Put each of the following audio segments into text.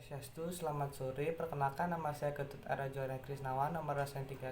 Swastiastu, selamat sore. Perkenalkan, nama saya Ketut Arajuana Krisnawan, nomor absen 31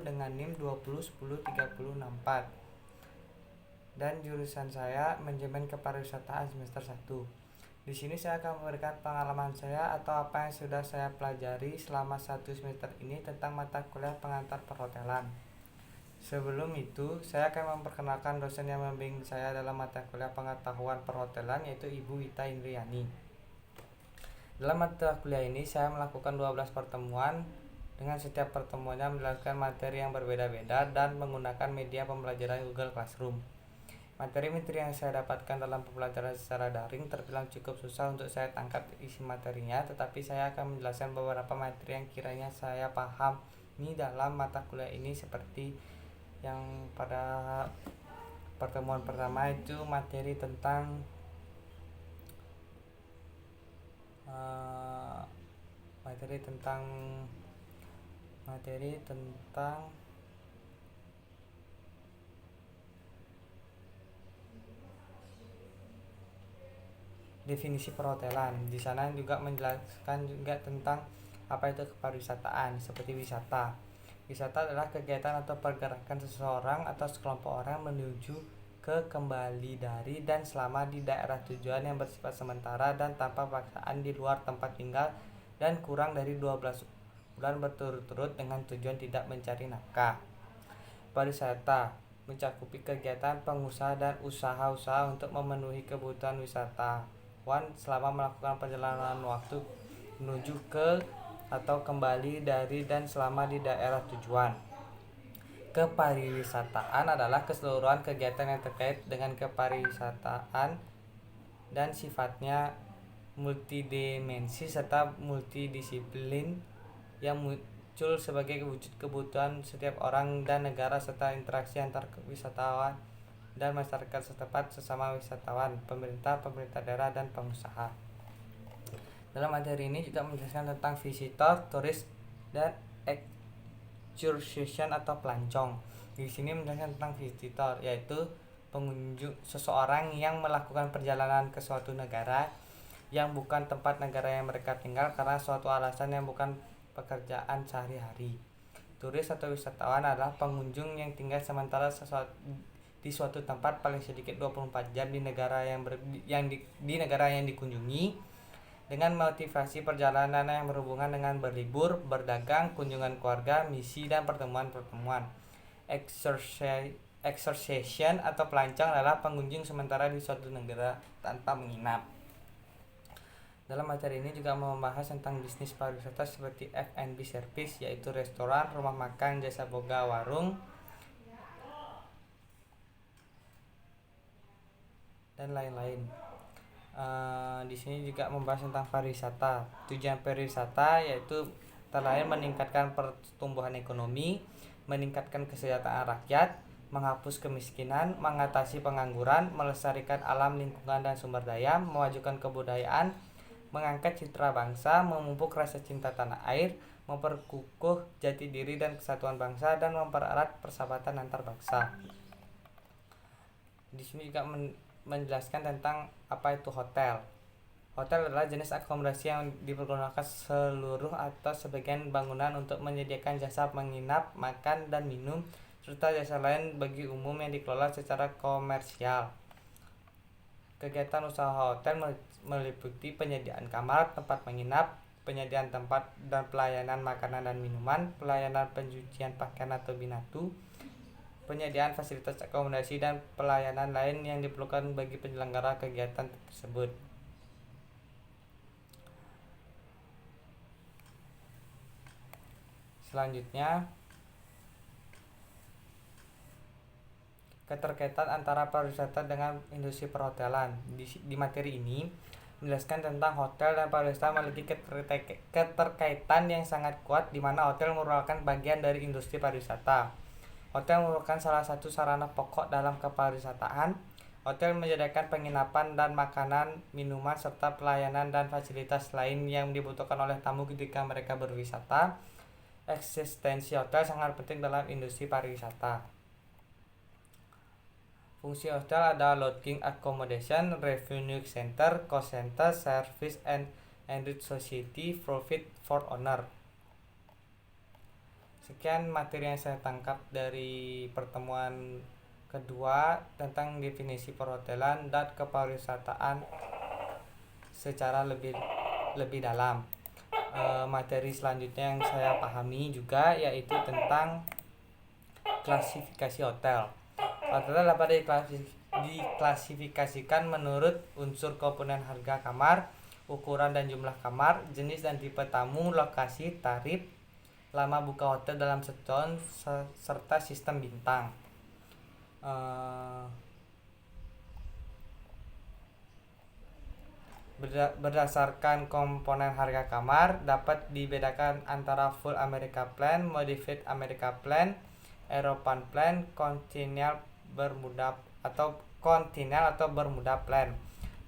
dengan NIM 20103064. Dan jurusan saya manajemen kepariwisataan semester 1. Di sini saya akan memberikan pengalaman saya atau apa yang sudah saya pelajari selama 1 semester ini tentang mata kuliah pengantar perhotelan. Sebelum itu, saya akan memperkenalkan dosen yang membimbing saya dalam mata kuliah pengetahuan perhotelan, yaitu Ibu Wita Indriani. Dalam mata kuliah ini saya melakukan 12 pertemuan, dengan setiap pertemuannya menjelaskan materi yang berbeda-beda dan menggunakan media pembelajaran Google Classroom. Materi-materi yang saya dapatkan dalam pembelajaran secara daring terbilang cukup susah untuk saya tangkap isi materinya, tetapi saya akan menjelaskan beberapa materi yang kiranya saya pahami dalam mata kuliah ini, seperti yang pada pertemuan pertama itu materi tentang materi tentang definisi perhotelan. Di sana juga menjelaskan juga tentang apa itu kepariwisataan, seperti wisata. Wisata adalah kegiatan atau pergerakan seseorang atau sekelompok orang menuju ke, kembali dari, dan selama di daerah tujuan yang bersifat sementara dan tanpa paksaan di luar tempat tinggal dan kurang dari 12 bulan berturut-turut dengan tujuan tidak mencari nafkah. Pariwisata mencakupi kegiatan pengusaha dan usaha-usaha untuk memenuhi kebutuhan wisatawan selama melakukan perjalanan waktu menuju ke atau kembali dari dan selama di daerah tujuan. Kepariwisataan adalah keseluruhan kegiatan yang terkait dengan kepariwisataan dan sifatnya multidimensi serta multidisiplin yang muncul sebagai wujud kebutuhan setiap orang dan negara serta interaksi antar wisatawan dan masyarakat setempat sesama wisatawan, pemerintah daerah, dan pengusaha. Dalam materi ini juga menjelaskan tentang visitor, turis, dan excursion atau pelancong. Di sini menjelaskan tentang visitor, yaitu pengunjung, seseorang yang melakukan perjalanan ke suatu negara yang bukan tempat negara yang mereka tinggal karena suatu alasan yang bukan pekerjaan sehari-hari. Turis atau wisatawan adalah pengunjung yang tinggal sementara di suatu tempat paling sedikit 24 jam di negara yang dikunjungi, dengan motivasi perjalanan yang berhubungan dengan berlibur, berdagang, kunjungan keluarga, misi, dan pertemuan-pertemuan. Excursion atau pelancong adalah pengunjung sementara di suatu negara tanpa menginap. Dalam materi ini juga membahas tentang bisnis pariwisata seperti F&B service, yaitu restoran, rumah makan, jasa boga, warung, dan lain-lain. Di sini juga membahas tentang pariwisata. Tujuan pariwisata yaitu antara lain meningkatkan pertumbuhan ekonomi, meningkatkan kesejahteraan rakyat, menghapus kemiskinan, mengatasi pengangguran, melestarikan alam lingkungan dan sumber daya, memajukan kebudayaan, mengangkat citra bangsa, memupuk rasa cinta tanah air, memperkukuh jati diri dan kesatuan bangsa, dan mempererat persahabatan antar bangsa. Di sini juga menjelaskan tentang apa itu hotel. Hotel adalah jenis akomodasi yang dipergunakan seluruh atau sebagian bangunan untuk menyediakan jasa menginap, makan, dan minum, serta jasa lain bagi umum yang dikelola secara komersial. Kegiatan usaha hotel meliputi penyediaan kamar, tempat menginap, penyediaan tempat dan pelayanan makanan dan minuman, pelayanan pencucian pakaian atau binatu, penyediaan fasilitas akomodasi, dan pelayanan lain yang diperlukan bagi penyelenggara kegiatan tersebut. Selanjutnya, keterkaitan antara pariwisata dengan industri perhotelan. Di materi ini menjelaskan tentang hotel dan pariwisata memiliki keterkaitan yang sangat kuat, di mana hotel merupakan bagian dari industri pariwisata. Hotel merupakan salah satu sarana pokok dalam kepariwisataan. Hotel menyediakan penginapan dan makanan, minuman, serta pelayanan dan fasilitas lain yang dibutuhkan oleh tamu ketika mereka berwisata. Eksistensi hotel sangat penting dalam industri pariwisata. Fungsi hotel adalah lodging accommodation, revenue center, cost center, service and Enrich Society Profit for Owner. Sekian materi yang saya tangkap dari pertemuan kedua tentang definisi perhotelan dan kepariwisataan secara lebih dalam. Materi selanjutnya yang saya pahami juga yaitu tentang klasifikasi hotel. Hotel dapat diklasifikasikan menurut unsur komponen harga kamar, ukuran dan jumlah kamar, jenis dan tipe tamu, lokasi, tarif, lama buka hotel dalam setahun, serta sistem bintang. Berdasarkan komponen harga kamar dapat dibedakan antara full America Plan, modified America Plan, European Plan, Continental atau Bermuda Plan.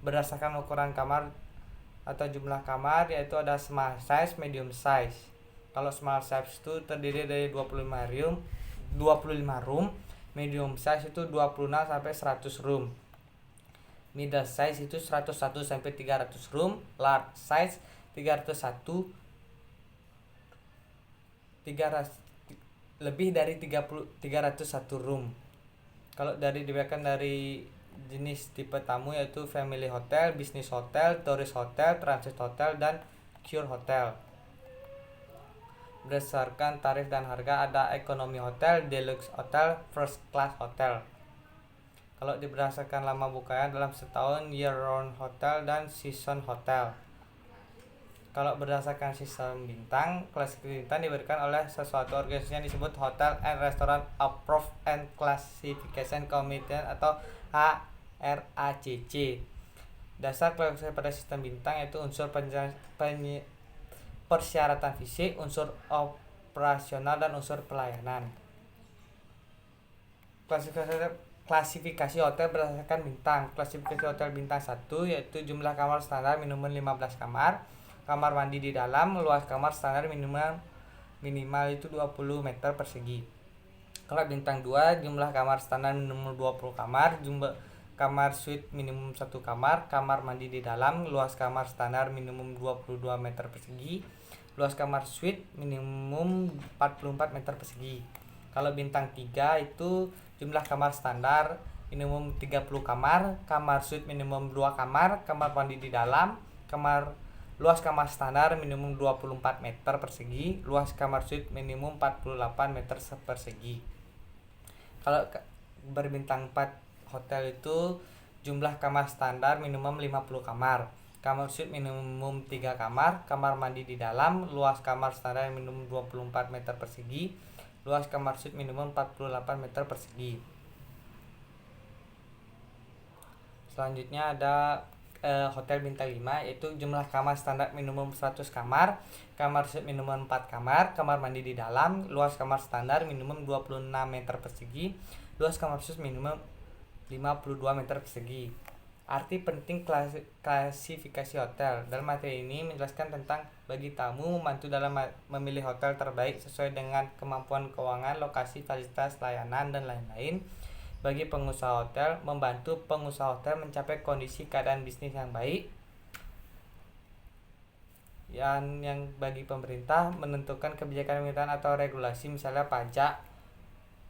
Berdasarkan ukuran kamar atau jumlah kamar yaitu ada small size, medium size. Kalau small size itu terdiri dari 25 room, medium size itu 26 sampai 100 room. Middle size itu 101 sampai 300 room, large size 301 lebih dari 301 room. Kalau dibedakan dari jenis tipe tamu yaitu family hotel, business hotel, tourist hotel, transit hotel, dan cure hotel. Berdasarkan tarif dan harga ada economy hotel, deluxe hotel, first class hotel. Kalau berdasarkan lama bukanya dalam setahun, year round hotel dan season hotel. Kalau berdasarkan sistem bintang, klasifikasi bintang diberikan oleh sesuatu organisasi yang disebut Hotel and Restaurant Approved and Classification Committee atau HRACC. Dasar klasifikasi pada sistem bintang yaitu unsur persyaratan fisik, unsur operasional, dan unsur pelayanan. Klasifikasi hotel berdasarkan bintang. Klasifikasi hotel bintang 1 yaitu jumlah kamar standar minimum 15 kamar, kamar mandi di dalam, luas kamar standar minimal itu 20 meter persegi. Kalau bintang 2 jumlah kamar standar minimum 20 kamar, jumlah kamar suite minimum 1 kamar, kamar mandi di dalam, luas kamar standar minimum 22 meter persegi, luas kamar suite minimum 44 meter persegi. Kalau bintang 3 itu jumlah kamar standar minimum 30 kamar, kamar suite minimum 2 kamar, kamar mandi di dalam, luas kamar standar minimum 24 meter persegi, luas kamar suite minimum 48 meter persegi. Kalau berbintang 4 hotel itu jumlah kamar standar minimum 50 kamar, kamar suite minimum 3 kamar, kamar mandi di dalam, luas kamar standar minimum 24 meter persegi, luas kamar suite minimum 48 meter persegi. Selanjutnya ada hotel bintang 5 yaitu jumlah kamar standar minimum 100 kamar, kamar suite minimum 4 kamar, kamar mandi di dalam, luas kamar standar minimum 26 meter persegi, luas kamar suite minimum 52 meter persegi. Arti penting klasifikasi hotel. Dalam materi ini menjelaskan tentang bagi tamu membantu dalam memilih hotel terbaik sesuai dengan kemampuan keuangan, lokasi, fasilitas, layanan, dan lain-lain. Bagi pengusaha hotel, membantu pengusaha hotel mencapai kondisi keadaan bisnis yang baik. Yang bagi pemerintah menentukan kebijakan pemerintahan atau regulasi, misalnya pajak,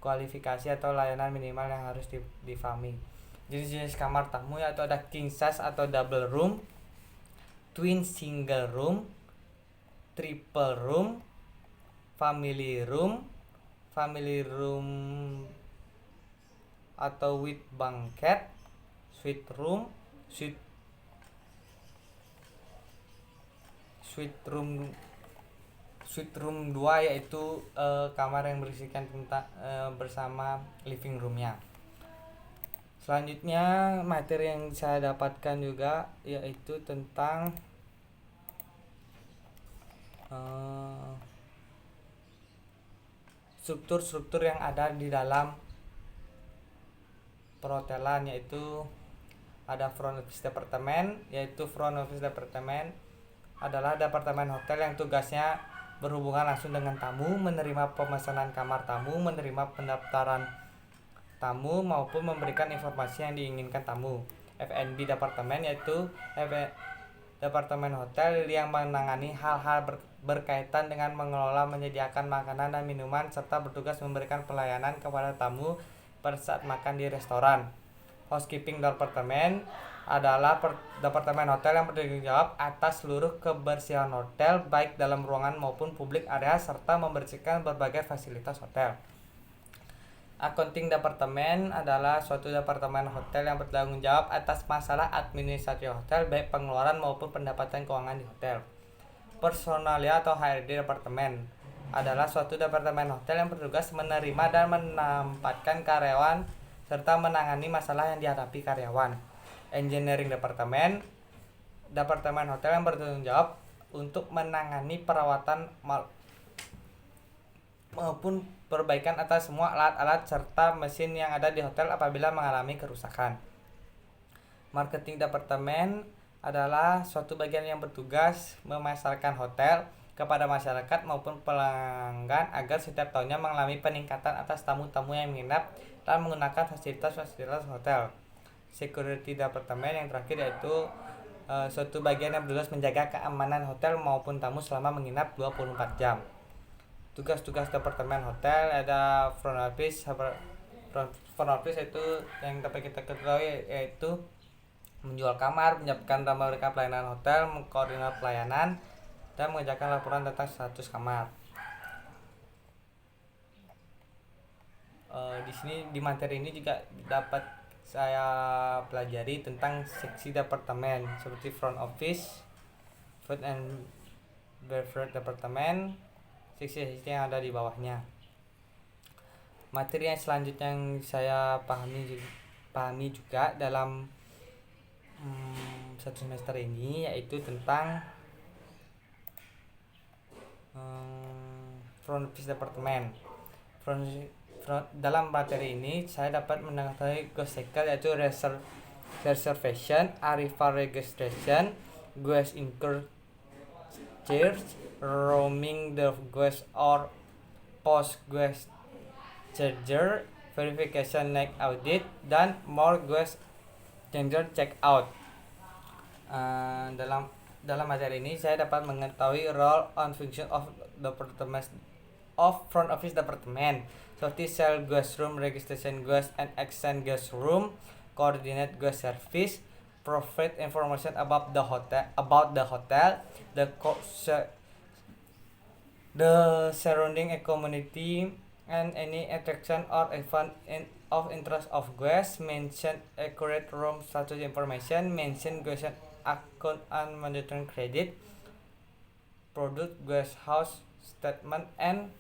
kualifikasi atau layanan minimal yang harus difahami. Jenis-jenis kamar tamu yaitu ada king size atau double room, twin single room, triple room, family room atau with banquet, suite room 2 yaitu kamar yang berisikan bersama living roomnya. Selanjutnya materi yang saya dapatkan juga yaitu tentang struktur-struktur yang ada di dalam perhotelan, yaitu ada front office department, yaitu front office department adalah departemen hotel yang tugasnya berhubungan langsung dengan tamu, menerima pemesanan kamar tamu, menerima pendaftaran tamu maupun memberikan informasi yang diinginkan tamu. F&B departemen yaitu departemen hotel yang menangani hal-hal berkaitan dengan mengelola, menyediakan makanan dan minuman, serta bertugas memberikan pelayanan kepada tamu pada saat makan di restoran. Housekeeping departemen adalah departemen hotel yang bertanggung jawab atas seluruh kebersihan hotel, baik dalam ruangan maupun publik area, serta membersihkan berbagai fasilitas hotel. Accounting departemen adalah suatu departemen hotel yang bertanggung jawab atas masalah administrasi hotel, baik pengeluaran maupun pendapatan keuangan di hotel. Personalia atau HRD departemen adalah suatu departemen hotel yang bertugas menerima dan menempatkan karyawan serta menangani masalah yang dihadapi karyawan. Engineering departemen hotel yang bertanggung jawab untuk menangani perawatan maupun perbaikan atas semua alat-alat serta mesin yang ada di hotel apabila mengalami kerusakan. Marketing departemen adalah suatu bagian yang bertugas memasarkan hotel kepada masyarakat maupun pelanggan agar setiap tahunnya mengalami peningkatan atas tamu-tamu yang menginap dan menggunakan fasilitas-fasilitas hotel. Security departemen yang terakhir yaitu suatu bagian yang bertugas menjaga keamanan hotel maupun tamu selama menginap 24 jam. Tugas-tugas departemen hotel ada front office itu yang dapat kita ketahui yaitu menjual kamar, menyiapkan dan memberikan pelayanan hotel, mengkoordinir pelayanan, dan mengerjakan laporan tentang status kamar. Di sini di materi ini juga dapat saya pelajari tentang seksi departemen seperti front office, food and beverage departemen, seksi yang ada di bawahnya. Materi yang selanjutnya yang saya pahami juga dalam satu semester ini yaitu tentang front office departemen. Dalam materi ini saya dapat mengetahui guest cycle yaitu reservation, arrival registration, guest incur charge, roaming the guest or post guest charger, verification next audit, dan more guest changer check out. Dalam materi ini saya dapat mengetahui role and function of department of front office department seperti sell guest room, registration guest and exchange guest room, coordinate guest service, provide information about the hotel, the surrounding community and any attraction or event of interest of guests, mention accurate room status information, mention guest account and monitoring credit, product guest house statement, and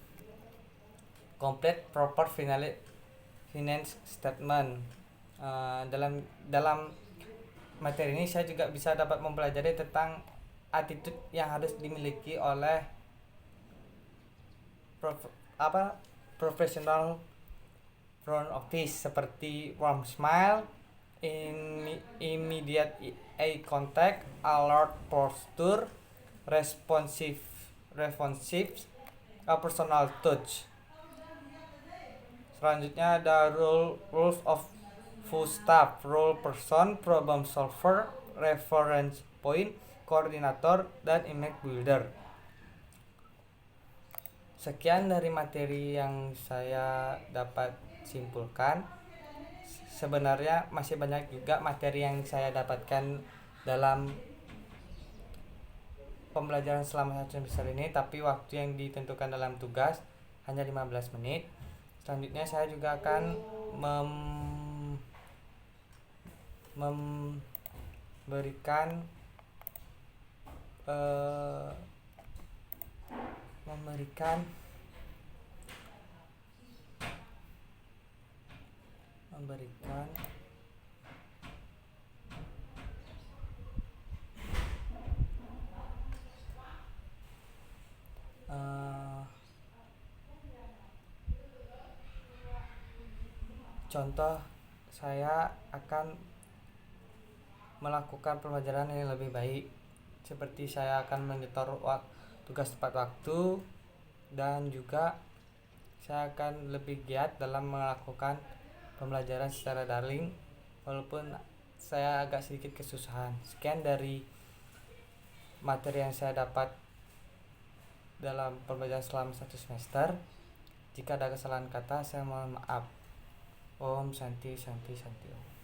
complete proper finance statement. Dalam materi ini saya juga bisa dapat mempelajari tentang attitude yang harus dimiliki oleh profesional front office seperti warm smile, immediate eye contact, alert posture, responsive, personal touch. Selanjutnya ada rules of full staff, role person, problem solver, reference point, koordinator, dan image builder. Sekian dari materi yang saya dapat simpulkan. Sebenarnya masih banyak juga materi yang saya dapatkan dalam pembelajaran selama 1 semester ini, tapi waktu yang ditentukan dalam tugas hanya 15 menit. Selanjutnya saya juga akan memberikan contoh saya akan melakukan pembelajaran yang lebih baik, seperti saya akan menyetor tugas tepat waktu, dan juga saya akan lebih giat dalam melakukan pembelajaran secara daring walaupun saya agak sedikit kesusahan. Sekian dari materi yang saya dapat dalam pembelajaran selama 1 semester. Jika ada kesalahan kata, saya mohon maaf. Om Santi Santi Santi Om.